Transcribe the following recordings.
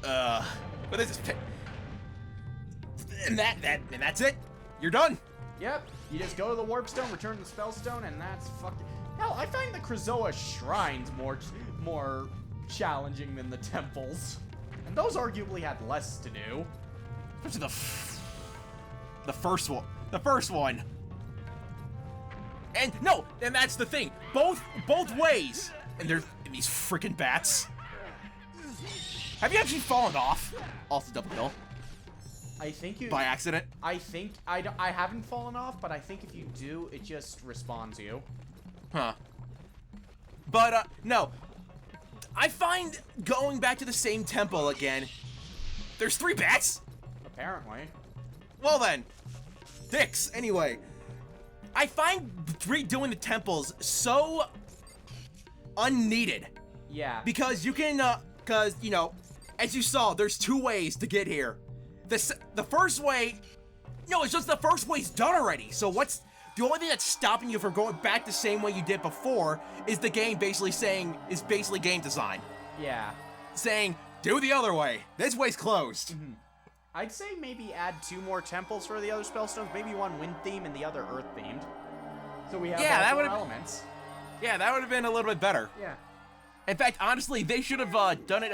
But this is and that's it. You're done. Yep. You just go to the warp stone, return the spell stone, and that's fucking. Hell, I find the Krazoa shrines more challenging than the temples, and those arguably had less to do. Especially the first one. The first one. And no, and that's the thing. Both ways. And there's these freaking bats. Have you actually fallen off? Also double kill. I think you... By accident? I think... I haven't fallen off, but I think if you do, it just respawns you. Huh. But, no. I find going back to the same temple again... There's 3 bats? Apparently. Well then. Dicks. Anyway. I find redoing the temples so... unneeded. Yeah. Because you can, because, you know, as you saw, there's 2 ways to get here. The first way, no, it's just the first way's done already. So what's, the only thing that's stopping you from going back the same way you did before is the game basically saying, is basically game design. Yeah. Saying, do the other way. This way's closed. Mm-hmm. I'd say maybe add 2 more temples for the other spellstones, maybe one wind theme and the other earth themed. So we have that all 4 elements. Yeah, that would have been a little bit better. Yeah. In fact, honestly, they should have done it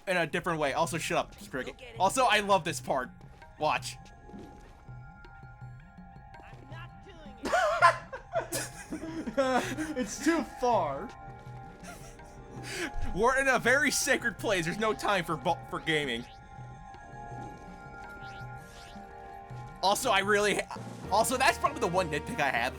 in a different way. Also, shut up, Cricket. Also, I love this part. Watch. I'm not doing it. It's too far. We're in a very sacred place. There's no time for gaming. Also, also, that's probably the one nitpick I have,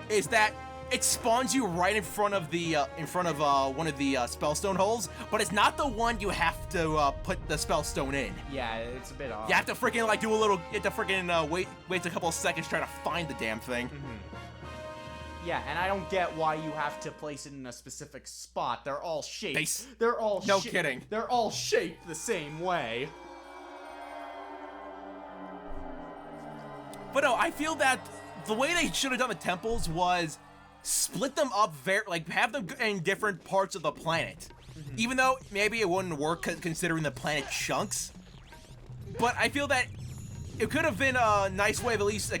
is that it spawns you right in front of the one of the spellstone holes, but it's not the one you have to put the spellstone in. Yeah, it's a bit odd. You have to freaking like do a little. You have to freaking wait a couple of seconds trying to find the damn thing. Mm-hmm. Yeah, and I don't get why you have to place it in a specific spot. They're all shaped. No kidding. They're all shaped the same way. But no, I feel that the way they should have done the temples was split them up have them in different parts of the planet. Mm-hmm. Even though maybe it wouldn't work considering the planet chunks. But I feel that it could have been a nice way of at least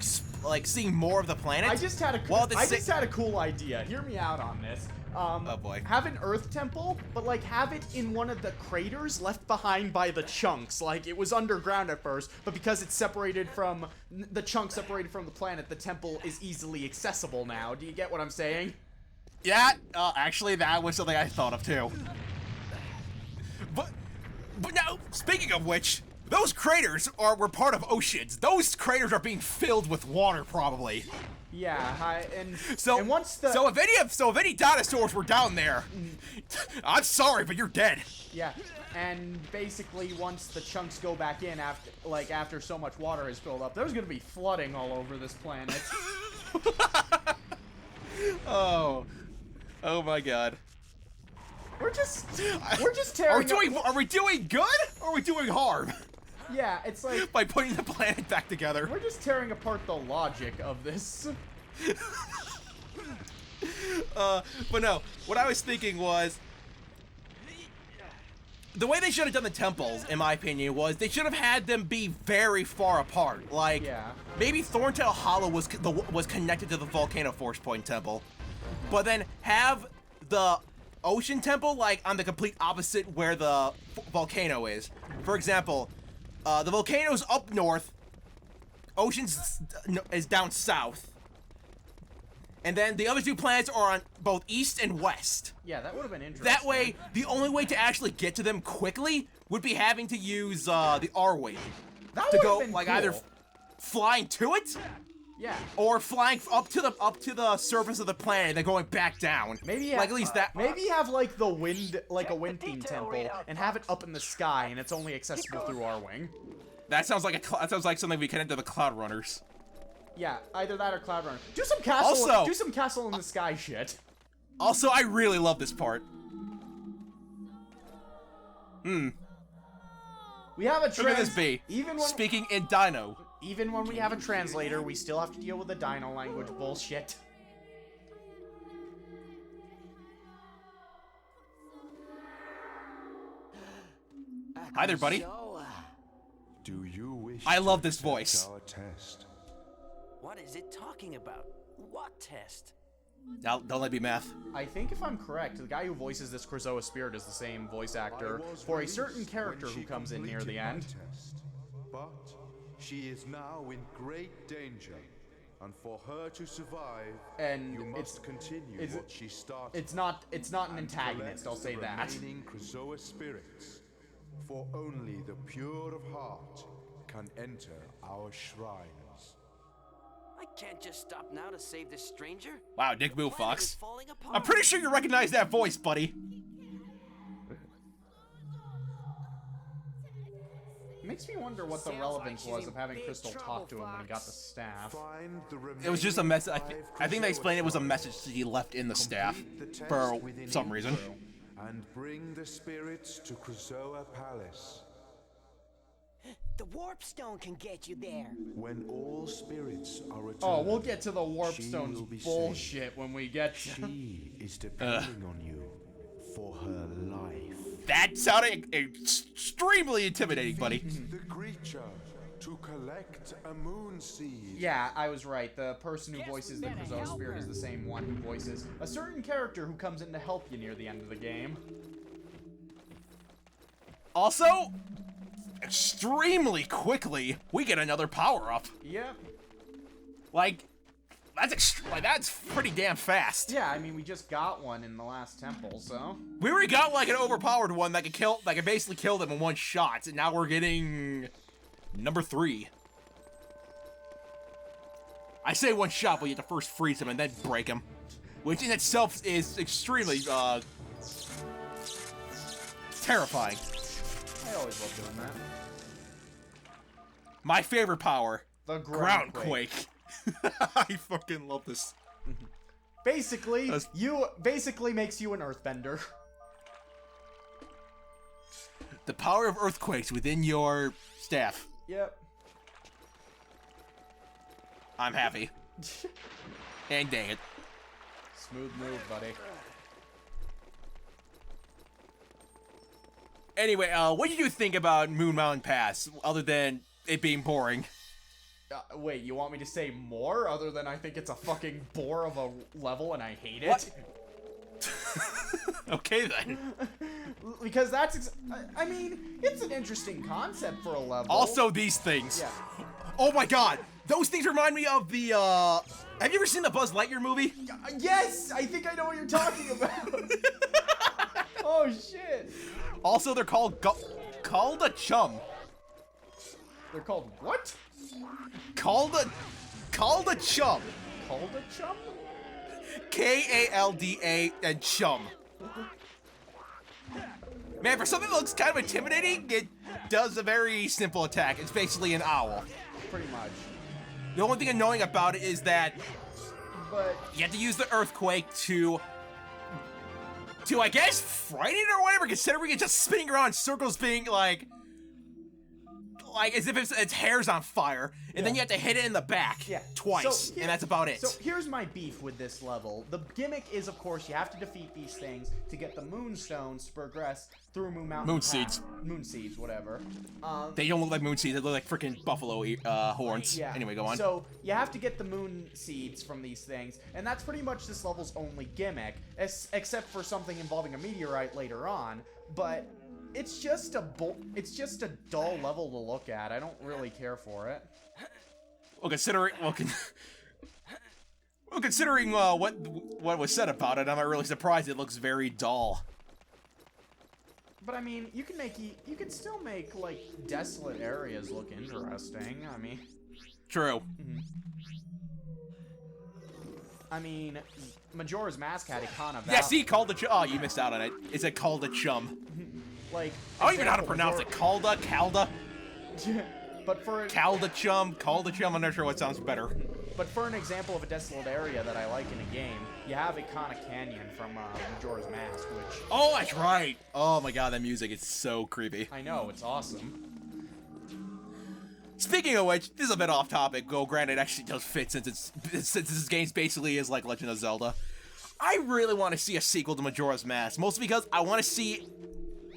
like seeing more of the planet. I just had a cool idea. Hear me out on this. Oh boy. Have an Earth temple, but like have it in one of the craters left behind by the chunks. Like it was underground at first, but because it's separated from the chunk separated from the planet, the temple is easily accessible now. Do you get what I'm saying? Yeah, actually that was something I thought of too. But now, speaking of which, those craters were part of oceans. Those craters are being filled with water, probably. Yeah, so if any dinosaurs were down there, I'm sorry, but you're dead. Yeah, and basically once the chunks go back in after so much water is filled up, there's gonna be flooding all over this planet. Oh my God. We're just tearing. Are we doing good? Or are we doing harm? Yeah, it's like by putting the planet back together. We're just tearing apart the logic of this. But no, what I was thinking was the way they should have done the temples, in my opinion, was they should have had them be very far apart. Like, maybe Thorntail Hollow was connected to the Volcano Force Point Temple, but then have the Ocean Temple like on the complete opposite where the volcano is. For example, the volcano's up north, Ocean's is down south. And then the other 2 planets are on both east and west. Yeah, that would have been interesting. That way, the only way to actually get to them quickly would be having to use the R-Wave. That to go been like cool. Either flying to it, or flying up to the surface of the planet and then going back down. Maybe like at least that. Maybe have like a wind theme temple and have it up in the sky and it's only accessible through R-Wing. That sounds like something we can enter the Cloud Runners. Yeah, either that or Cloud Runner. Do some castle. Do some castle in the sky shit. Also, I really love this part. We have a Look at this bee. Speaking in Dino. Even when we have a translator, we still have to deal with the Dino language bullshit. Hi there, buddy. Do you wish I love to this accept voice. Our test? What is it talking about? What test? Now, don't let me math. I think if I'm correct, the guy who voices this Krazoa spirit is the same voice actor I was for a released certain character when who she comes in near the completed my end. test. But she is now in great danger, and for her to survive, And you it's- must continue it's- what she started. It's not an and antagonist, I'll collect say the that. remaining Krazoa spirits, for only the pure of heart can enter our shrines. I can't just stop now to save this stranger. Wow, Nick Boo Planet is Fox. falling apart. I'm pretty sure you recognize that voice, buddy. Makes me wonder what the Sounds relevance like was she's of in having big Crystal trouble, talk to him when he got the Fox. staff. Find the It was just a message. remaining I think they five explained it was a Krazoa message that he left in the staff Complete the test for within some each reason. and bring the spirits to Krazoa Palace. The warp stone can get you there. When all spirits are returned, Oh, we'll get to the warp she stones will be bullshit when we get to She is depending on you for her life. That sounded extremely intimidating, buddy. The creature to collect a moon seed. Yeah, I was right. The person who Guess voices we the better Krazoa help spirit is her. the same one who voices a certain character who comes in to help you near the end of the game. Also, extremely quickly, we get another power-up. Yep. Like, that's pretty damn fast. Yeah, I mean, we just got one in the last temple, so. We already got like an overpowered one that could basically kill them in one shot, and now we're getting number 3. I say one shot, but you have to first freeze him and then break him, which in itself is extremely terrifying. I always love doing that. My favorite power, The Groundquake. I fucking love this. Basically, That's- basically makes you an earthbender. The power of earthquakes within your staff. Yep. I'm happy. And dang it. Smooth move, buddy. Anyway, what did you think about Moon Mountain Pass, other than it being boring? Wait, you want me to say more other than I think it's a fucking bore of a level and I hate it? What? Okay then. Because I mean, it's an interesting concept for a level. Also, these things. Yeah. Oh my god, those things remind me of the. Have you ever seen the Buzz Lightyear movie? Yes, I think I know what you're talking about. Oh shit. Also, they're called a chum. They're called what? Called a chum. Called a chum? Kalda and chum. Man, for something that looks kind of intimidating, it does a very simple attack. It's basically an owl. Pretty much. The only thing annoying about it is that But you have to use the earthquake to I guess frighten it or whatever, considering it's just spinning around in circles, being like as if its hair's on fire, and then you have to hit it in the back twice, So here- and that's about it. So here's my beef with this level. The gimmick is, of course, you have to defeat these things to get the moonstones to progress through Moon Mountain. Moon Pass. seeds. Moon seeds, whatever. They don't look like moon seeds, they look like freaking buffalo horns. Yeah. Anyway, go on. So you have to get the moon seeds from these things, and that's pretty much this level's only gimmick, except for something involving a meteorite later on. But it's just a dull level to look at. I don't really care for it. Well, considering what was said about it, I'm not really surprised. It looks very dull. But I mean, you can still make like desolate areas look interesting. True. I mean, Majora's Mask had Ikana Valley. Yeah, see, called the chum. Oh, you missed out on it. Is it called a chum? Like, I don't even know how to pronounce it. Calda? But for Calda chum? Calda chum? I'm not sure what sounds better. But for an example of a desolate area that I like in a game, you have Ikana Canyon from Majora's Mask, which Oh, that's right. Oh my god, that music is so creepy. I know, it's awesome. Speaking of which, this is a bit off topic. Well, granted, it actually does fit since this game basically is like Legend of Zelda. I really want to see a sequel to Majora's Mask, mostly because I want to see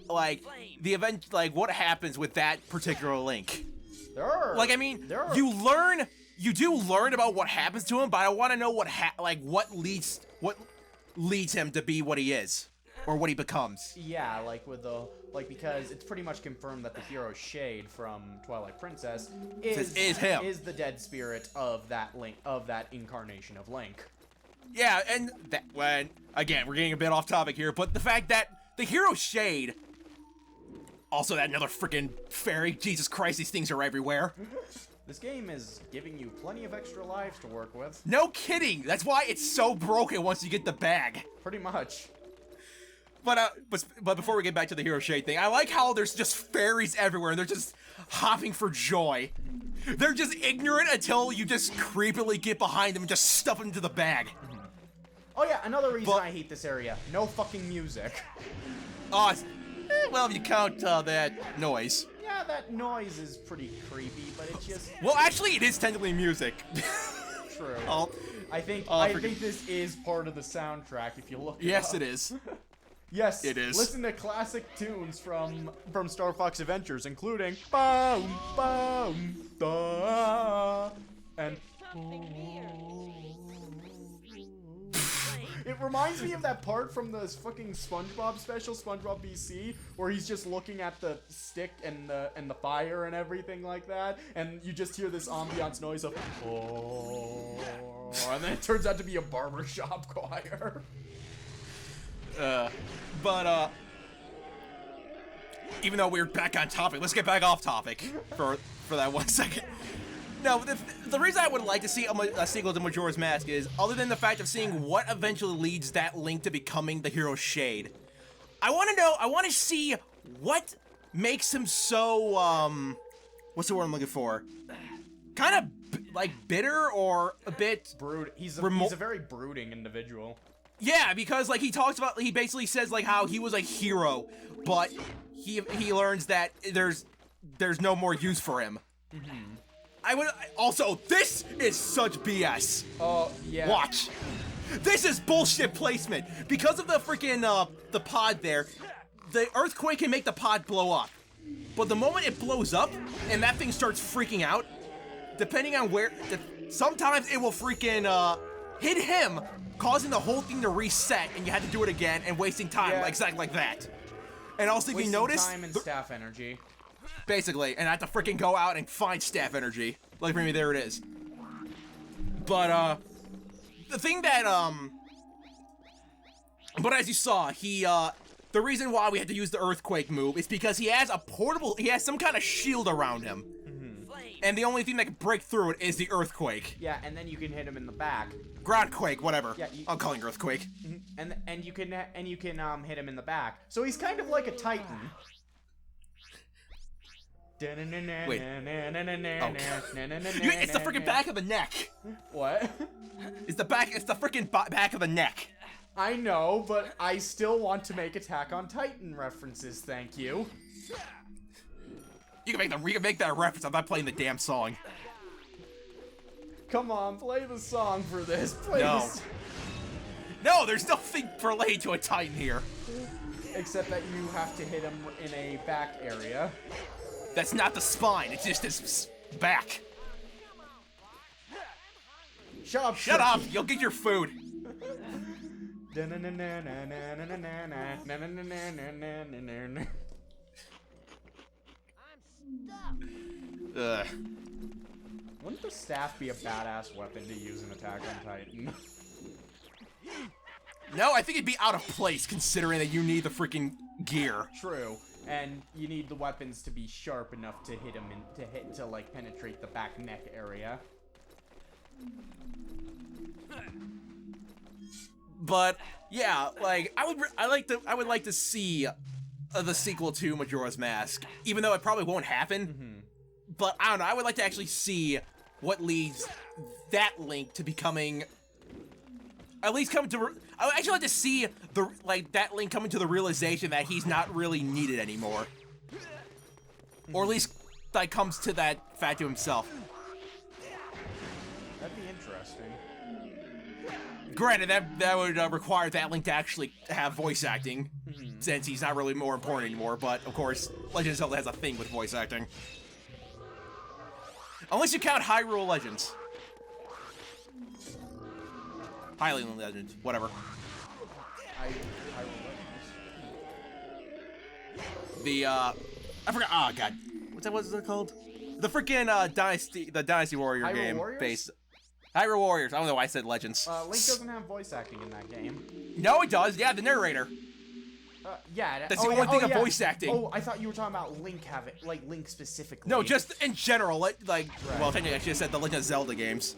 like the event, like what happens with that particular Link. Like, I mean, you do learn about what happens to him, but I want to know what leads him to be what he is, or what he becomes. Yeah, like with because it's pretty much confirmed that the hero Shade from Twilight Princess is him. Is the dead spirit of that Link, of that incarnation of Link. Yeah, and again, we're getting a bit off topic here, but the fact that the hero Shade, also that another freaking fairy, Jesus Christ, these things are everywhere. This game is giving you plenty of extra lives to work with. No kidding! That's why it's so broken once you get the bag. Pretty much. But before we get back to the hero Shade thing, I like how there's just fairies everywhere and they're just hopping for joy. They're just ignorant until you just creepily get behind them and just stuff them into the bag. Oh yeah, another reason I hate this area. No fucking music. Oh, well, if you count that noise. Yeah, that noise is pretty creepy, but it's just... Well, actually, it is technically music. True. I think this is part of the soundtrack, if you look Yes, it up. it is. Yes, it is. Listen to classic tunes from Star Fox Adventures, including Boom, Boom, Da, and... It reminds me of that part from the fucking SpongeBob special, SpongeBob BC, where he's just looking at the stick and the fire and everything like that, and you just hear this ambiance noise of oh, and then it turns out to be a barbershop choir. Even though we're back on topic, let's get back off topic for that 1 second. No, the reason I would like to see a sequel to Majora's Mask is, other than the fact of seeing what eventually leads that Link to becoming the hero Shade, I want to see what makes him so, what's the word I'm looking for? Kind of, like, bitter or a bit... He's a very brooding individual. Yeah, because, like, he basically says, like, how he was a hero, but he learns that there's no more use for him. Also, this is such BS. Oh, yeah. Watch. This is bullshit placement. Because of the freaking, the pod there, the earthquake can make the pod blow up. But the moment it blows up, and that thing starts freaking out, depending on where, sometimes it will freaking, hit him, causing the whole thing to reset, and you had to do it again, and wasting time, exactly like that. And also, if you notice... Wasting time and staff energy. Basically, and I have to freaking go out and find staff energy. Like, maybe there it is. But, the thing that, but as you saw, the reason why we had to use the earthquake move is because he has some kind of shield around him. And the only thing that can break through it is the earthquake. Yeah, and then you can hit him in the back. Groundquake, whatever. Yeah, I'm calling it earthquake. And you can hit him in the back. So he's kind of like a Titan. Wait. Oh. It's the freaking back of the neck. What? It's the freaking back of the neck. I know, but I still want to make Attack on Titan references, thank you. You can make that reference. I'm not playing the damn song. Come on, play the song for this, please. No, there's nothing related to a Titan here. Except that you have to hit him in a back area. That's not the spine, it's just his back. Shut up, you'll get your food. Ugh. Wouldn't the staff be a badass weapon to use in Attack on Titan? No, I think it'd be out of place considering that you need the freaking gear. True. And you need the weapons to be sharp enough to hit him to like penetrate the back neck area. But yeah, like I would like to see the sequel to Majora's Mask, even though it probably won't happen. But I don't know. I would like to actually see what leads that Link to becoming. At least come to. I would actually like to see that Link coming to the realization that he's not really needed anymore, or at least like comes to that fact to himself. That'd be interesting. Granted, that would require that Link to actually have voice acting, since he's not really more important anymore, but of course, Legend of Zelda has a thing with voice acting. Unless you count Hyrule Legends. Hyrule Legends, whatever. I forgot, oh god. What's it called? The freaking Dynasty Warrior Hyrule game Warriors? based. Hyrule Warriors. I don't know why I said Legends. Link doesn't have voice acting in that game. No, it does. Yeah, the narrator. Yeah. That's the only thing of voice acting. Oh, I thought you were talking about Link Link specifically. No, just in general. Well, technically, I should have said the Legend of Zelda games.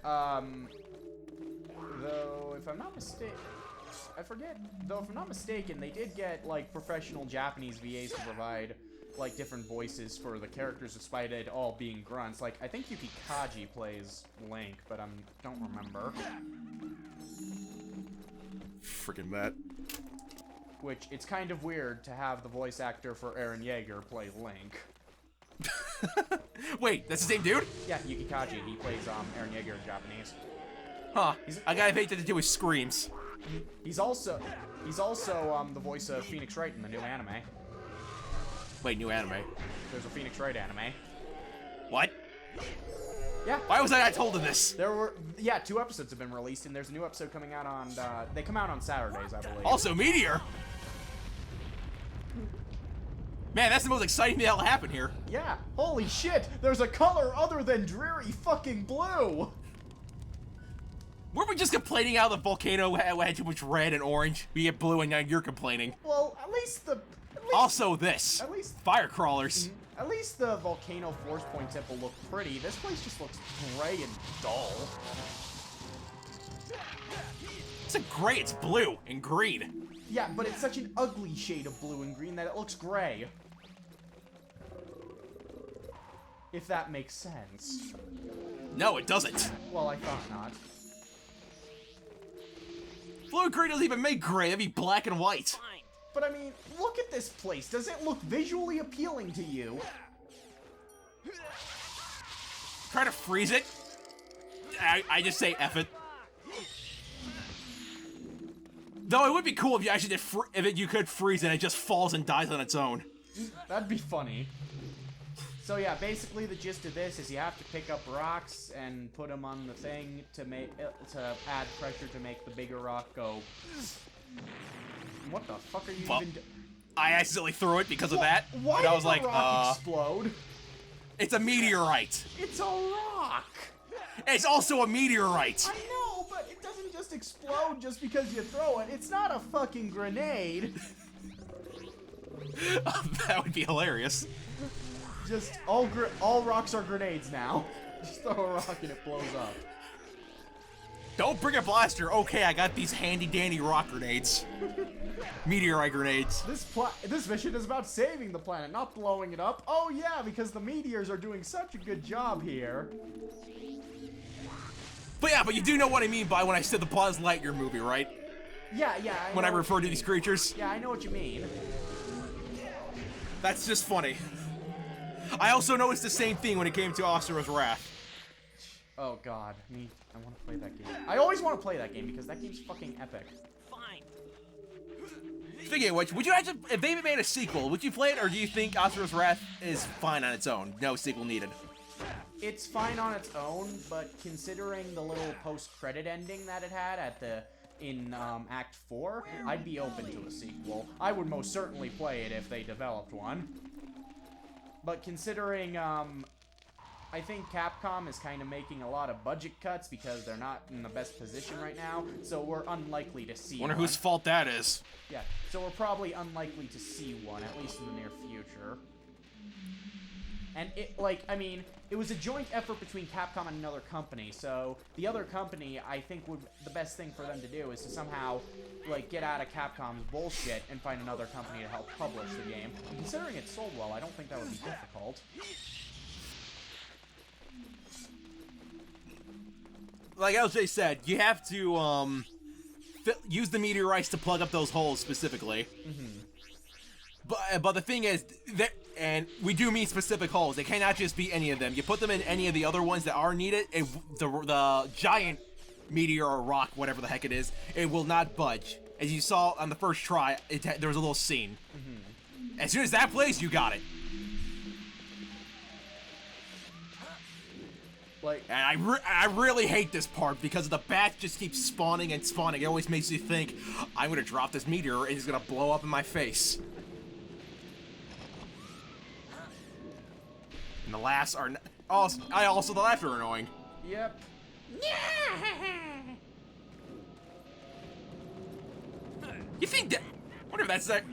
Though, if I'm not mistaken, I forget. Though, if I'm not mistaken, they did get like professional Japanese VAs to provide like different voices for the characters, despite it all being grunts. Like, I think Yuki Kaji plays Link, but I don't remember. Freaking that. Which, it's kind of weird to have the voice actor for Eren Yeager play Link. Wait, that's the same dude? Yeah, Yuki Kaji. He plays Eren Yeager in Japanese. Huh. I gotta hate that to do with screams. He's also the voice of Phoenix Wright in the new anime. Wait, new anime? There's a Phoenix Wright anime. What? Yeah. Why was I not told of this? There were, 2 episodes have been released, and there's a new episode coming out on, they come out on Saturdays, I believe. Also, Meteor! Man, that's the most exciting thing that'll happen here. Yeah. Holy shit! There's a color other than dreary fucking blue! Weren't we just complaining how the volcano had too much red and orange? We get blue and now you're complaining. Well, at least Also this. At least fire crawlers. At least the Volcano Force Point Temple looked pretty. This place just looks gray and dull. It's a gray, it's blue and green. Yeah, but it's such an ugly shade of blue and green that it looks gray. If that makes sense. No, it doesn't. Well, I thought not. Blue and green doesn't even make gray, that'd be black and white. But I mean, look at this place. Does it look visually appealing to you? Try to freeze it. I just say F it. Though it would be cool if you actually did you could freeze it and it just falls and dies on its own. That'd be funny. So yeah, basically the gist of this is you have to pick up rocks and put them on the thing to add pressure to make the bigger rock go. What the fuck are you even doing? I accidentally threw it because of that. Why and I was did like, the rock explode? It's a meteorite. It's a rock. It's also a meteorite. I know, but it doesn't just explode just because you throw it. It's not a fucking grenade. That would be hilarious. Just all rocks are grenades now. Just throw a rock and it blows up. Don't bring a blaster. Okay, I got these handy dandy rock grenades. Meteorite grenades. This mission is about saving the planet, not blowing it up. Oh yeah, because the meteors are doing such a good job here. But you do know what I mean by when I said the Buzz Lightyear movie, right? Yeah. When I refer to these creatures. Yeah, I know what you mean. That's just funny. I also noticed the same thing when it came to Asura's Wrath. Oh god, I want to play that game. I always want to play that game because that game's fucking epic. Fine. Speaking of which, would you actually, if they made a sequel, would you play it, or do you think Asura's Wrath is fine on its own? No sequel needed. It's fine on its own, but considering the little post-credit ending that it had in Act 4, I'd be open to a sequel. I would most certainly play it if they developed one. But considering, I think Capcom is kind of making a lot of budget cuts because they're not in the best position right now, so we're unlikely to see Wonder one. whose fault that is. Yeah, so we're probably unlikely to see one, at least in the near future. And it was a joint effort between Capcom and another company, so the other company, I think the best thing for them to do is to somehow, get out of Capcom's bullshit and find another company to help publish the game. And considering it sold well, I don't think that would be difficult. Like LJ said, you have to, use the meteorites to plug up those holes specifically. But the thing is, And we do mean specific holes. They cannot just be any of them. You put them in any of the other ones that are needed, the giant meteor or rock, whatever the heck it is, it will not budge. As you saw on the first try, there was a little scene. As soon as that plays, you got it. Like, and I really hate this part because the bats just keep spawning and spawning. It always makes you think, I'm gonna drop this meteor and it's gonna blow up in my face. And the laughs are also the laughs are annoying. yep. You think that? Wonder if that's that.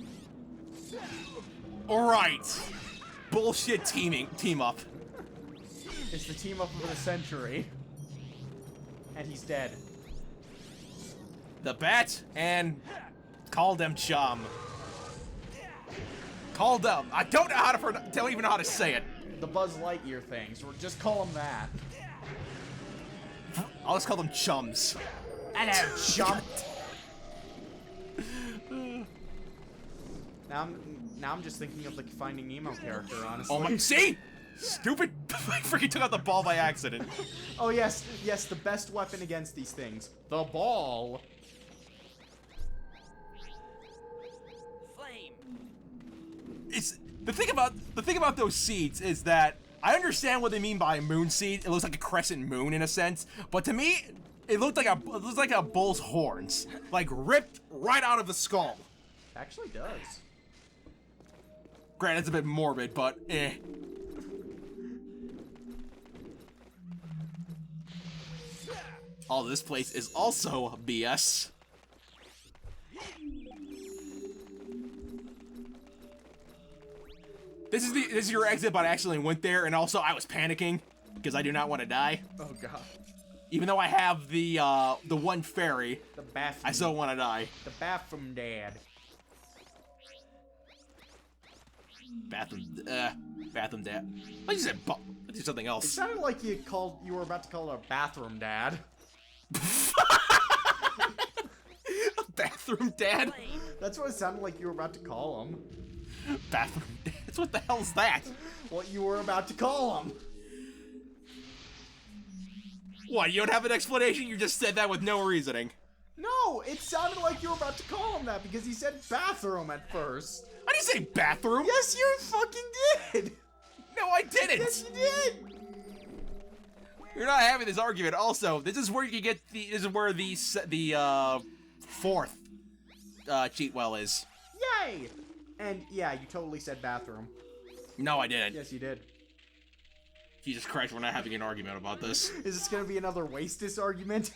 All right, bullshit team up. It's the team up of the century. And he's dead. The bat and call them chum. Call them. I don't know how to don't even know how to say it. The Buzz Lightyear things, or just call them that. I'll just call them chums. Hello, chump. Now I'm just thinking of the Finding Nemo character, honestly. Oh my! See, stupid! I freaking took out the ball by accident. Oh yes, the best weapon against these things, the ball. Flame. It's the thing about those seeds is that I understand what they mean by a moon seed. It looks like a crescent moon in a sense, but to me, it looks like a bull's horns, like ripped right out of the skull. It actually does. Granted, it's a bit morbid, but eh. All this place is also BS. This is your exit, but I accidentally went there, and also I was panicking because I do not want to die. Oh god. Even though I have the one fairy, The bathroom. I still want to die. The bathroom dad. Bathroom dad. I just said I did something It else. sounded like you were about to call it a bathroom dad. Bathroom dad. That's what it sounded like you were about to call him. Bathroom dad. What the hell's that? What you were about to call him. What? You don't have an explanation? You just said that with no reasoning. No, it sounded like you were about to call him that because he said bathroom at first. I didn't say bathroom. Yes, you fucking did. No, I didn't. Yes, you did. You're not having this argument. Also, this is where you get the. This is where the fourth cheat well is. Yay! And yeah, you totally said bathroom. No, I didn't. Yes, you did. Jesus Christ, we're not having an argument about this. Is this gonna be another Wastis argument?